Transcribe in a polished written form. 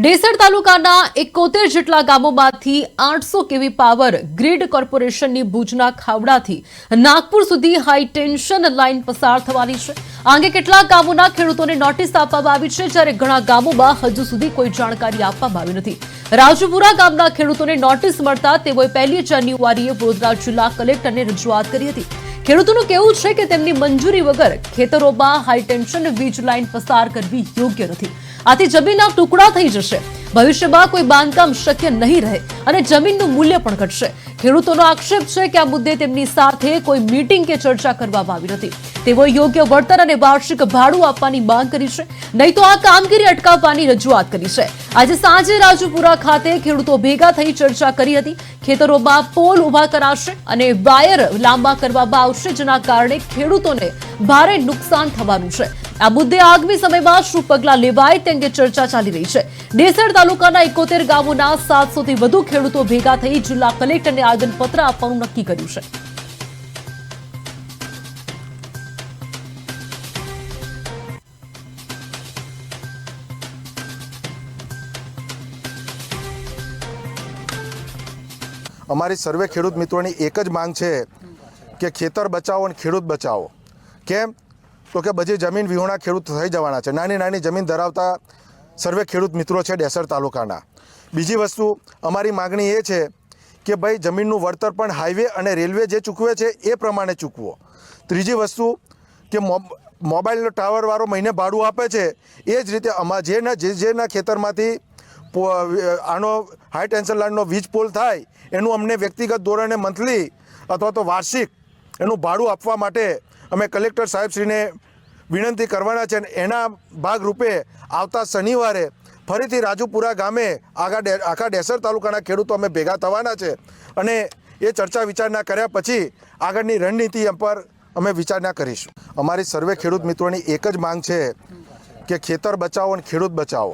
ડેસર તાલુકાના 71 જેટલા ગામોમાંથી 800 કેવી પાવર ગ્રીડ કોર્પોરેશનની ભુજના ખાવડાથી નાગપુર સુધી હાઈ ટેન્શન લાઇન પસાર થવાની છે। આ અંગે કેટલાક ગામોના ખેડૂતોને નોટિસ આપવામાં આવી છે, જ્યારે ઘણા ગામોમાં હજુ સુધી કોઈ જાણકારી આપવામાં આવી નથી। રાજપુરા ગામના ખેડૂતોને નોટિસ મળતા તેઓએ 1 જાન્યુઆરીએ વડોદરા જિલ્લા કલેક્ટરને રજૂઆત કરી હતી। ખેડૂતોનું કહેવું છે કે તેમની મંજૂરી વગર ખેતરોમાં હાઈ ટેન્શન વીજ લાઇન પસાર કરવી યોગ્ય નથી। આથી જમીનના ટુકડા થઈ જશે, ભવિષ્યમાં કોઈ બાંધકામ શક્ય નહીં રહે અને જમીનનું મૂલ્ય પણ ઘટશે। ખેડૂતોનો આક્ષેપ છે કે આ મુદ્દે તેમની સાથે કોઈ મીટિંગ કે ચર્ચા કરવામાં આવી નથી। તેઓએ યોગ્ય વળતર અને વાર્ષિક ભાડું આપવાની માંગ કરી છે, નહીં તો આ કામગીરી અટકાવવાની રજૂઆત કરી છે। આજે સાંજે રાજપુરા ખાતે ખેડૂતો ભેગા થઈ ચર્ચા કરી હતી। ખેતરોમાં પોલ ઉભા કરાશે અને વાયર લાંબા કરવામાં આવશે, જેના કારણે ખેડૂતોને ભારે નુકસાન થવાનું છે। આ મુદ્દે આગામી સમયમાં શું પગલાં લેવાય તે અંગે ચર્ચા ચાલી રહી છે। ડેસર તાલુકાના 71 ગામોના 700 થી વધુ ખેડૂતો ભેગા થઈ જિલ્લા કલેક્ટરને આવેદનપત્ર આપવાનું નક્કી કર્યું છે। અમારી સર્વે ખેડૂત મિત્રોની એક જ માંગ છે કે ખેતર બચાવો અને ખેડૂત બચાવો। કેમ તો કે બધી જમીન વિહોણા ખેડૂત થઈ જવાના છે। નાની નાની જમીન ધરાવતા સર્વે ખેડૂત મિત્રો છે ડેસર તાલુકાના। બીજી વસ્તુ અમારી માગણી એ છે કે ભાઈ જમીનનું વળતર પણ હાઈવે અને રેલવે જે ચૂકવે છે એ પ્રમાણે ચૂકવો। ત્રીજી વસ્તુ કે મોબાઈલ ટાવરવાળો મહિને ભાડું આપે છે એ જ રીતે જેના ખેતરમાંથી આનો હાઈ ટેન્શન લાઇનનો વીજ પોલ થાય એનું અમને વ્યક્તિગત ધોરણે મંથલી અથવા તો વાર્ષિક એનું ભાડું આપવા માટે અમે કલેક્ટર સાહેબશ્રીને વિનંતી કરવાના છે। એના ભાગરૂપે આવતા શનિવારે ફરીથી રાજપુરા ગામે આખા ડેસર તાલુકાના ખેડૂતો અમે ભેગા થવાના છે અને એ ચર્ચા વિચારણા કર્યા પછી આગળની રણનીતિ પર અમે વિચારણા કરીશું। અમારી સર્વે ખેડૂત મિત્રોની એક જ માંગ છે કે ખેતર બચાવો અને ખેડૂત બચાવો।